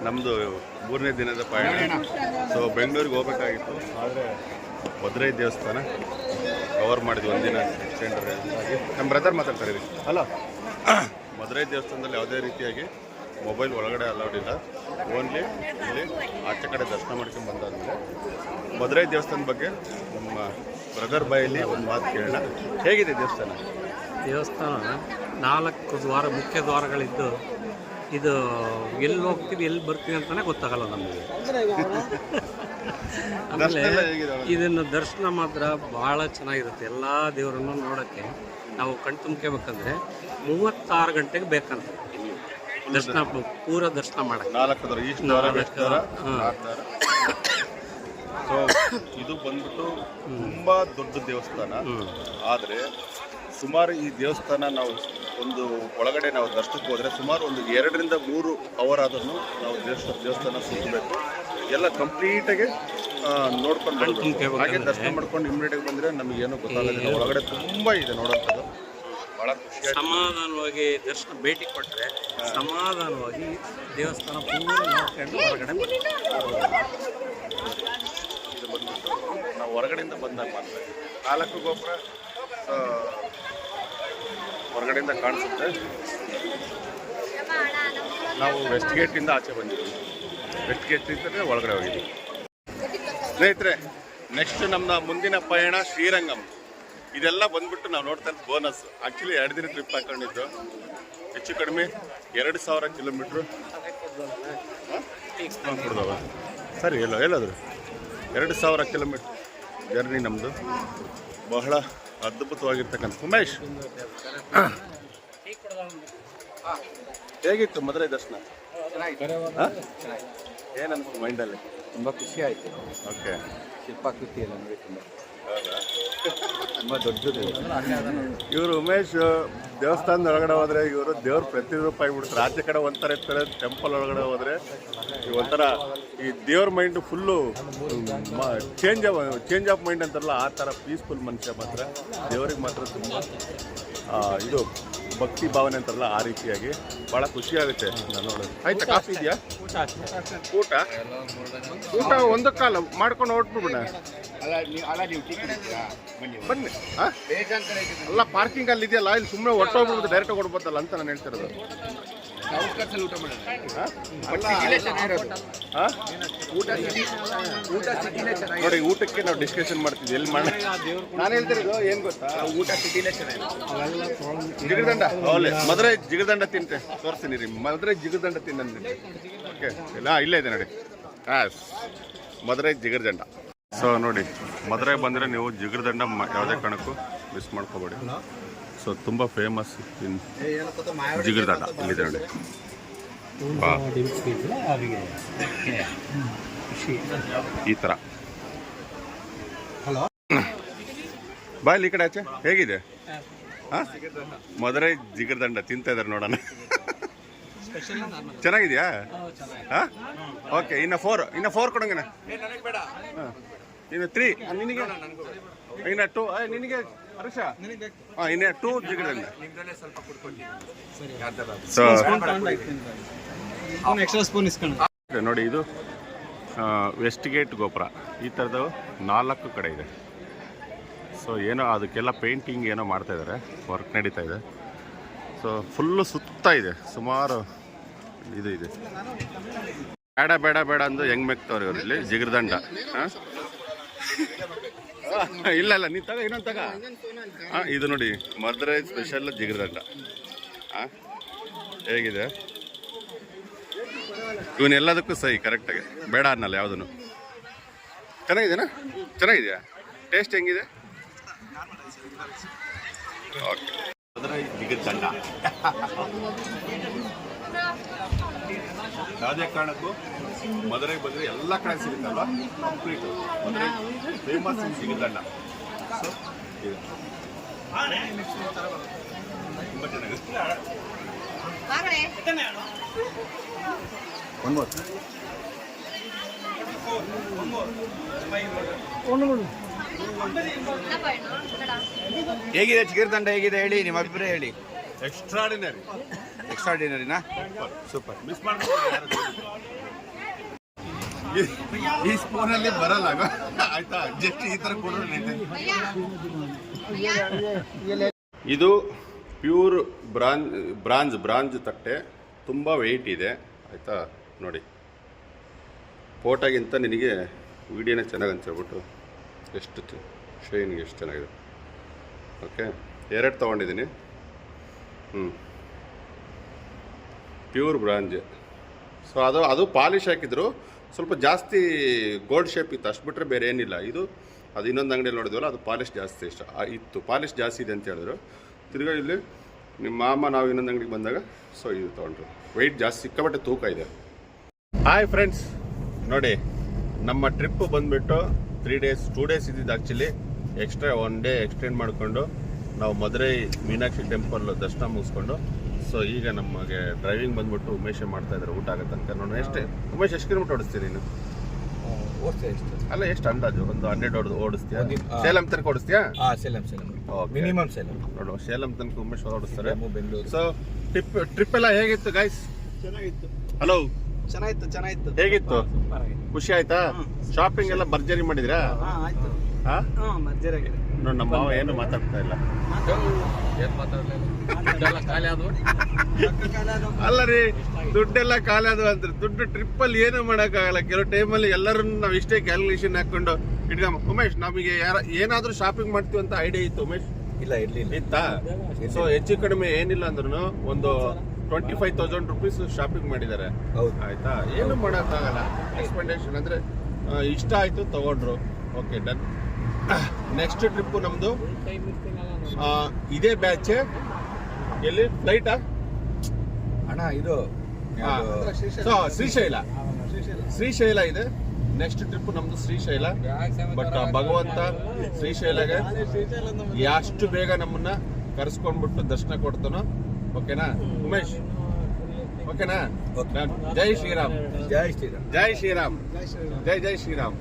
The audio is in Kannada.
ನಮ್ಮದು 3ನೇ ದಿನದ ಪಯಣ. ಸೊ ಬೆಂಗಳೂರಿಗೆ ಹೋಗ್ಬೇಕಾಗಿತ್ತು, ಆದರೆ ಮಧುರೈ ದೇವಸ್ಥಾನ ಕವರ್ ಮಾಡಿದ್ವಿ ಒಂದಿನ ಎಕ್ಸ್ಟೆಂಡರ್ ಆಗಿ. ನಮ್ಮ ಬ್ರದರ್ ಮಾತಾಡ್ತಾರೆ ರೀ. ಅಲ್ಲ, ಮಧುರೈ ದೇವಸ್ಥಾನದಲ್ಲಿ ಯಾವುದೇ ರೀತಿಯಾಗಿ ಮೊಬೈಲ್ ಒಳಗಡೆ ಅಲೌಡ್ ಇಲ್ಲ. ಓನ್ಲಿ ಇಲ್ಲಿ ಆಚೆ ಕಡೆ ದರ್ಶನ ಮಾಡ್ಕೊಂಡು ಬಂದಾದ್ಮೇಲೆ ಮಧುರೈ ದೇವಸ್ಥಾನದ ಬಗ್ಗೆ ನಮ್ಮ ಬ್ರದರ್ ಬಾಯಲ್ಲಿ ಒಂದು ಮಾತು ಕೇಳೋಣ. ಹೇಗಿದೆ ದೇವಸ್ಥಾನ? ದೇವಸ್ಥಾನ 4 ದ್ವಾರ, ಮುಖ್ಯ ದ್ವಾರಗಳಿದ್ದು, ಇದು ಎಲ್ಲಿ ಹೋಗ್ತೀವಿ ಎಲ್ಲಿ ಬರ್ತೀವಿ ಅಂತಲೇ ಗೊತ್ತಾಗಲ್ಲ ನಮಗೆ. ಆಮೇಲೆ ಇದನ್ನು ದರ್ಶನ ಮಾತ್ರ ಭಾಳ ಚೆನ್ನಾಗಿರುತ್ತೆ. ಎಲ್ಲ ದೇವರನ್ನು ನೋಡೋಕ್ಕೆ ನಾವು ಕಣ್ ತುಂಬ್ಕೋಬೇಕಂದ್ರೆ 36 ಗಂಟೆಗೆ ಬೇಕಂತ ದರ್ಶನ, ಪೂರ ದರ್ಶನ ಮಾಡೋಕ್ಕೆ. 4 ಸೊ ಇದು ಬಂದ್ಬಿಟ್ಟು ತುಂಬ ದೊಡ್ಡ ದೇವಸ್ಥಾನ. ಆದರೆ ಸುಮಾರು ಈ ದೇವಸ್ಥಾನ ನಾವು ಒಂದು ಒಳಗಡೆ ನಾವು ದರ್ಶನಕ್ಕೆ ಹೋದರೆ ಸುಮಾರು ಒಂದು 2 ರಿಂದ 3 ಅವರ್ ಆದ್ರೂ ನಾವು ದೇವಸ್ಥಾನ ಸುತ್ತಬೇಕು. ಎಲ್ಲ ಕಂಪ್ಲೀಟಾಗಿ ನೋಡ್ಕೊಂಡು ಹಾಗೆ ದರ್ಶನ ಮಾಡ್ಕೊಂಡು ಇಮಿಡಿಯೇಟಾಗಿ ಬಂದರೆ ನಮಗೇನು ಗೊತ್ತಾಗೋದಿಲ್ಲ. ಒಳಗಡೆ ತುಂಬ ಇದೆ ನೋಡೋಂಥದ್ದು, ಭಾಳ ಖುಷಿ. ಸಮಾಧಾನವಾಗಿ ದರ್ಶನ ಭೇಟಿ ಕೊಟ್ಟರೆ ಸಮಾಧಾನವಾಗಿ ದೇವಸ್ಥಾನ ಪೂರ ನೋಡ್ಕೊಂಡು ಹೊರಗಡೆ ಇದು ಬಂದ್ಬಿಟ್ಟು ನಾವು ಹೊರಗಡೆಯಿಂದ ಬಂದಾಗ ಮಾತ್ರ 4 ಗೋಪುರ ಹೊರಗಡೆಯಿಂದ ಕಾಣಿಸುತ್ತೆ. ನಾವು ವೆಸ್ಟ್ ಗೇಟಿಂದ ಆಚೆ ಬಂದಿದ್ದೀವಿ. ವೆಸ್ಟ್ ಗೇಟಿಂದ ಒಳಗಡೆ ಹೋಗಿದ್ದೀವಿ. ಸ್ನೇಹಿತರೆ, ನೆಕ್ಸ್ಟ್ ನಮ್ಮ ಮುಂದಿನ ಪಯಣ ಶ್ರೀರಂಗಂ. ಇದೆಲ್ಲ ಬಂದ್ಬಿಟ್ಟು ನಾವು ನೋಡ್ತಾ ಇರೋದು ಬೋನಸ್. ಆ್ಯಕ್ಚುಲಿ 2 ದಿನ ಟ್ರಿಪ್ ಹಾಕೊಂಡಿದ್ದು, ಹೆಚ್ಚು ಕಡಿಮೆ 2000 ಕಿಲೋಮೀಟ್ರು ಕೊಡ್ದವ. ಸರಿ, ಹೇಳೋದ್ರು 2000 ಕಿಲೋಮೀಟ್ರ್ ಜರ್ನಿ ನಮ್ಮದು. ಬಹಳ ಅದ್ಭುತವಾಗಿರ್ತಕ್ಕಂಥ. ಉಮೇಶ್, ಹೇಗಿತ್ತು ಮಧುರೈ ದರ್ಶನ? ಏನನ್ಸ್ತು ಮೈಂಡಲ್ಲಿ? ತುಂಬ ಖುಷಿ ಆಯಿತು. ಓಕೆ, ಶಿಲ್ಪಾಕೃತಿ ಎಲ್ಲ ನೋಡಿ ತುಂಬ ದೊಡ್ಡದು. ಇವರು ಉಮೇಶ್ ದೇವಸ್ಥಾನದ ಒಳಗಡೆ ಹೋದರೆ ಇವರು ದೇವ್ರ ಪ್ರತಿರೂಪ ಆಗಿಬಿಡ್ತಾರೆ. ಆಚೆ ಕಡೆ ಒಂಥರ ಇರ್ತಾರೆ, ಟೆಂಪಲ್ ಒಳಗಡೆ ಹೋದರೆ ಒಂಥರ ಈ ದೇವ್ರ mind full change of mind ಅಂತಾರಲ್ಲ, ಆ ಥರ ಪೀಸ್ಫುಲ್ ಮನುಷ್ಯ ಮಾತ್ರ. ದೇವ್ರಿಗೆ ಮಾತ್ರ ತುಂಬ ಇದು ಭಕ್ತಿ ಭಾವನೆ ಅಂತಾರಲ್ಲ, ಆ ರೀತಿಯಾಗಿ ಭಾಳ ಖುಷಿ ಆಗುತ್ತೆ ನಾನು ನೋಡೋದು. ಆಯ್ತಾ, ಕಾಫಿ ಇದೆಯಾ? ಊಟ ಒಂದು ಕಾಲ ಮಾಡ್ಕೊಂಡು ಹೊರಟ್ಬಿಡೋಣ. ಬನ್ನಿ. ಅಲ್ಲ, ಪಾರ್ಕಿಂಗ್ ಅಲ್ಲಿ ಇದೆಯಲ್ಲ, ಇಲ್ಲಿ ಸುಮ್ಮನೆ ಹೊಟ್ಟೋಗ್ಬಿಡ್ಬೋದು, ಡೈರೆಕ್ಟ್ ಕೊಡ್ಬೋದಲ್ಲ ಅಂತ ನಾನು ಹೇಳ್ತಿರೋದು. ನೋಡಿ, ಊಟಕ್ಕೆ ನಾವು ಡಿಸ್ಕಷನ್ ಮಾಡ್ತಿದ್ವಿ ಎಲ್ಲಿ ಮಾಡೋಣ. ನಾನು ಹೇಳ್ತಿರೋದು ಏನು ಗೊತ್ತಾ, ಊಟ ಸಿಟಿನೇ ಚೆನ್ನಾಗಿ. ಜಿಗರ್ದಂಡ, ಮಧುರೈ ಜಿಗರ್ದಂಡ ತಿಂತೆ ತೋರಿಸ್ತೀನಿ ರೀ. ಮಧುರೈ ಜಿಗರ್ದಂಡ ತಿನ್ನಂತೀನಿ. ಓಕೆ, ಇಲ್ಲೇ ಇದೆ ನೋಡಿ. ಮಧುರೈ ಜಿಗರ್ದಂಡ. ಸೊ ನೋಡಿ, ಮಧುರೈ ಬಂದರೆ ನೀವು ಜಿಗರ್ದಂಡ ಯಾವುದೇ ಕಾರಣಕ್ಕೂ ಮಿಸ್ ಮಾಡ್ಕೋಬೇಡಿ. ಸೊ ತುಂಬ ಫೇಮಸ್ ಇನ್ ಜಿಗರ್ದಂಡ. ಇಲ್ಲಿದೆ ನೋಡಿ. ಈ ಥರ ಬಾಯ್ ಈ ಕಡೆ ಆಚೆ. ಹೇಗಿದೆ? ಹಾಂ, ಮಧುರೈ ಜಿಗರ್ದಂಡ ತಿಂತಾ ಇದ್ದಾರೆ ನೋಡೋಣ. ಚೆನ್ನಾಗಿದೆಯಾ? ಹಾಂ, ಓಕೆ. ಇನ್ನು 4 ಕೊಡಂಗನ. ಹಾಂ, ಇನ್ನು 3 ನಿನಗೆ, ಇನ್ನು 2 ನಿನಗೆ ಹರ್ಷ. ಹಾಂ, ಇನ್ನು 2 ಜಿಗರ್ದಂಡ. ಸೊ ನೋಡಿ, ಇದು ವೆಸ್ಟ್ ಗೇಟ್ ಗೋಪುರ. ಈ ಥರದ್ದು 4 ಕಡೆ ಇದೆ. ಸೊ ಏನೋ ಅದಕ್ಕೆಲ್ಲ ಪೇಂಟಿಂಗ್ ಏನೋ ಮಾಡ್ತಾ ಇದ್ದಾರೆ, ವರ್ಕ್ ನಡೀತಾ ಇದೆ. ಸೊ ಫುಲ್ಲು ಸುತ್ತ ಇದೆ, ಸುಮಾರು ಇದು ಇದೆ. ಬೇಡ ಬೇಡ ಬೇಡ ಅಂದು ಹೆಂಗೆ ಮೆಕ್ತವ್ರೆ ಇವರು ಇಲ್ಲಿ ಜಿಗರ್ದಂಡ. ಹಾಂ, ಇಲ್ಲ ನೀನು ತಗ, ಇನ್ನೊಂದು ತಗ. ಹಾಂ, ಇದು ನೋಡಿ ಮಧುರೈ ಸ್ಪೆಷಲ್ ಜಿಗರ್ದಂಡ. ಹಾಂ, ಹೇಗಿದೆ? ಇವನ್ನೆಲ್ಲದಕ್ಕೂ ಸಹಿ ಕರೆಕ್ಟಾಗಿ, ಬೇಡ ಅನ್ನಲ್ಲ ಯಾವುದನ್ನು. ಚೆನ್ನಾಗಿದೆನಾ? ಚೆನ್ನಾಗಿದೆಯಾ? ಟೇಸ್ಟ್ ಹೆಂಗಿದೆ? ಓಕೆ. ಮಧುರೈ ಜಿಗರ್ದಂಡ ಯಾವುದೇ ಕಾರಣಕ್ಕೂ ಮಧುರೈ ಬಂದರೆ ಎಲ್ಲ ಕಡೆ ಸಿಗುತ್ತಲ್ವ, ಕಂಪ್ಲೀಟು ಮಧುರೈ ಫೇಮಸ್ ಜಿಗರ್ದಂಡ. ಸೊ ಇದು ತುಂಬ ಚೆನ್ನಾಗಿದೆ. ಹೇಗಿದೆ ಜಿಗರ್ದಂಡ? ಹೇಗಿದೆ ಹೇಳಿ, ನಿಮ್ಮ ಅಭಿಪ್ರಾಯ ಹೇಳಿ. ಎಕ್ಸ್ಟ್ರಾಡಿನರಿ. ಎಕ್ಸ್ಟ್ರಾಡಿನರಿನಾ ಸೂಪರ್. ಮಿಸ್ ಮಾಡ್ಕೊಂಡು ಈ ಸ್ಪೂನಲ್ಲಿ ಬರಲ್ಲ ಆಯ್ತಾ, ಜಸ್ಟ್ ಈ ತರ ಕೊಡೋಣ. ಇದು ಪ್ಯೂರ್ ಬ್ರಾಂಜ್ ತಟ್ಟೆ, ತುಂಬ ವೆಯ್ಟ್ ಇದೆ ಆಯಿತಾ. ನೋಡಿ ಫೋಟೋಗಿಂತ ನಿನಗೆ ವಿಡಿಯೋನೇ ಚೆನ್ನಾಗಿ ಅನ್ಸ್ಬಿಟ್ಟು ಎಷ್ಟು ಶೈನಿಗೆ ಎಷ್ಟು ಚೆನ್ನಾಗಿದೆ. ಓಕೆ, 2 ತೊಗೊಂಡಿದ್ದೀನಿ. Pure bronze. ಸೊ ಅದು ಪಾಲಿಶ್ ಹಾಕಿದ್ರು, ಸ್ವಲ್ಪ ಜಾಸ್ತಿ ಗೋಲ್ಡ್ ಶೇಪ್ ಇತ್ತು, ಅಷ್ಟು ಬಿಟ್ಟರೆ ಬೇರೆ ಏನಿಲ್ಲ. ಅದು ಇನ್ನೊಂದು ಅಂಗಡಿಯಲ್ಲಿ ನೋಡಿದ್ವಲ್ಲ, ಅದು ಪಾಲಿಶ್ ಜಾಸ್ತಿ ಇತ್ತು, ಪಾಲಿಶ್ ಜಾಸ್ತಿ ಇದೆ ಅಂತ ಹೇಳಿದ್ರು. ತಿರ್ಗಾ ಇಲ್ಲಿ ನಿಮ್ಮ ಮಾಮ ನಾವು ಇನ್ನೊಂದು ಅಂಗಡಿಗೆ ಬಂದಾಗ ಸೊ ಇದು ತೊಗೊಂಡ್ರು. ವೆಯ್ಟ್ ಜಾಸ್ತಿ, ಸಿಕ್ಕಾಪಟ್ಟೆ ತೂಕ ಇದೆ. ಹಾಯ್ ಫ್ರೆಂಡ್ಸ್, ನೋಡಿ ನಮ್ಮ ಟ್ರಿಪ್ಪು ಬಂದುಬಿಟ್ಟು 2 ಡೇಸ್ ಇದ್ದಿದ್ದು. ಆ್ಯಕ್ಚುಲಿ ಎಕ್ಸ್ಟ್ರಾ 1 ಡೇ ಎಕ್ಸ್ಟೆಂಡ್ ಮಾಡಿಕೊಂಡು ನಾವು ಮಧುರೈ ಮೀನಾಕ್ಷಿ ಟೆಂಪಲ್ ದರ್ಶನ ಮುಗಿಸ್ಕೊಂಡು, ಸೊ ಈಗ ನಮಗೆ ಡ್ರೈವಿಂಗ್ ಬಂದ್ಬಿಟ್ಟು ಉಮೇಶ್ ಮಾಡ್ತಾ ಇದ್ದಾರೆ ಊಟ ಆಗೋ ತನಕ. ನೋಡಿ ಉಮೇಶ್ ಎಷ್ಟು ಕಿಲೋಮೀಟರ್ ಓಡಿಸ್ತೀನಿ ನೀನು? ಅಲ್ಲ, ಎಷ್ಟು ಅಂದಾಜು? ಒಂದು 100 ಓಡಿಸ್ತೀಯಾ? ಸೇಲಂ ತನಕ ಓಡಿಸ್ತೀಯಾ? ಮಿನಿಮಮ್ ಸೇಲಂ. ನೋಡು, ಸೇಲಂ ತನಕ ಉಮೇಶ್ ಓಡಿಸ್ತಾರೆ. ಬೆಂಗಳೂರು. ಸೊ ಟ್ರಿಪ್ ಎಲ್ಲ ಹೇಗಿತ್ತು ಗೈಸ್? ಚೆನ್ನಾಗಿತ್ತು. ಹಲೋ, ಚೆನ್ನಾಗಿತ್ತು. ಹೇಗಿತ್ತು? ಖುಷಿ ಆಯ್ತಾ? ಶಾಪಿಂಗ್ ಎಲ್ಲ ಭರ್ಜರಿ ಮಾಡಿದ್ರಾ? ಆಯ್ತು. ನೋಡಿ ನಮ್ಮ ಮಾವ ಏನು ಮಾತಾಡ್ತಾ ಇಲ್ಲ. ಅಲ್ಲ ರೀ, ದುಡ್ಡೆಲ್ಲ ಖಾಲಿ ಅದು ಅಂದ್ರೆ ದುಡ್ಡು ಟ್ರಿಪ್ಪಲ್ಲಿ ಏನು ಮಾಡೋಕ್ಕಾಗಲ್ಲ. ಕೆಲವು ಟೈಮಲ್ಲಿ ಎಲ್ಲರನ್ನು ನಾವು ಇಷ್ಟೇ ಕ್ಯಾಲ್ಕುಲೇಷನ್ ಹಾಕೊಂಡು ಇಟ್ಕೊಂಬ. ಉಮೇಶ್, ನಮಗೆ ಏನಾದ್ರೂ ಶಾಪಿಂಗ್ ಮಾಡ್ತೀವಿ ಅಂತ ಐಡಿಯಾ ಇತ್ತು ಉಮೇಶ್? ಇಲ್ಲ, ಇರ್ಲಿಲ್ಲ. ಇತ್ತಾ? ಸೊ ಹೆಚ್ಚು ಕಡಿಮೆ ಏನಿಲ್ಲ ಅಂದ್ರೂ ಒಂದು 25,000 ರುಪೀಸ್ ಶಾಪಿಂಗ್ ಮಾಡಿದ್ದಾರೆ. ಆಯ್ತಾ, ಏನು ಮಾಡೋಕ್ಕಾಗಲ್ಲ. ಎಕ್ಸ್ಪೆಂಡೇಷನ್ ಅಂದ್ರೆ ಇಷ್ಟ ಆಯ್ತು, ತಗೊಂಡ್ರು. Okay, done. ನೆಕ್ಸ್ಟ್ ಟ್ರಿಪ್ಪು ನಮ್ದು ಇದೇ ಬ್ಯಾಚ್. ಎಲ್ಲಿ ಫ್ಲೈಟಾ? ಅಣ್ಣ ಇದು ಸೊ ಶ್ರೀಶೈಲ ಇದೆ ನೆಕ್ಸ್ಟ್ ಟ್ರಿಪ್ ನಮ್ದು. ಶ್ರೀಶೈಲ. ಬಟ್ ಭಗವಂತ ಶ್ರೀಶೈಲಗೆ ಎಷ್ಟು ಬೇಗ ನಮ್ಮನ್ನ ಕರೆಸ್ಕೊಂಡ್ಬಿಟ್ಟು ದರ್ಶನ ಕೊಡ್ತಾನೋ. ಓಕೆನಾ ಉಮೇಶ್? ಓಕೆನಾ? ಜೈ ಶ್ರೀರಾಮ್. ಜೈ ಶ್ರೀರಾಮ್. ಜೈ ಶ್ರೀರಾಮ್. ಜೈ ಶ್ರೀರಾಮ್.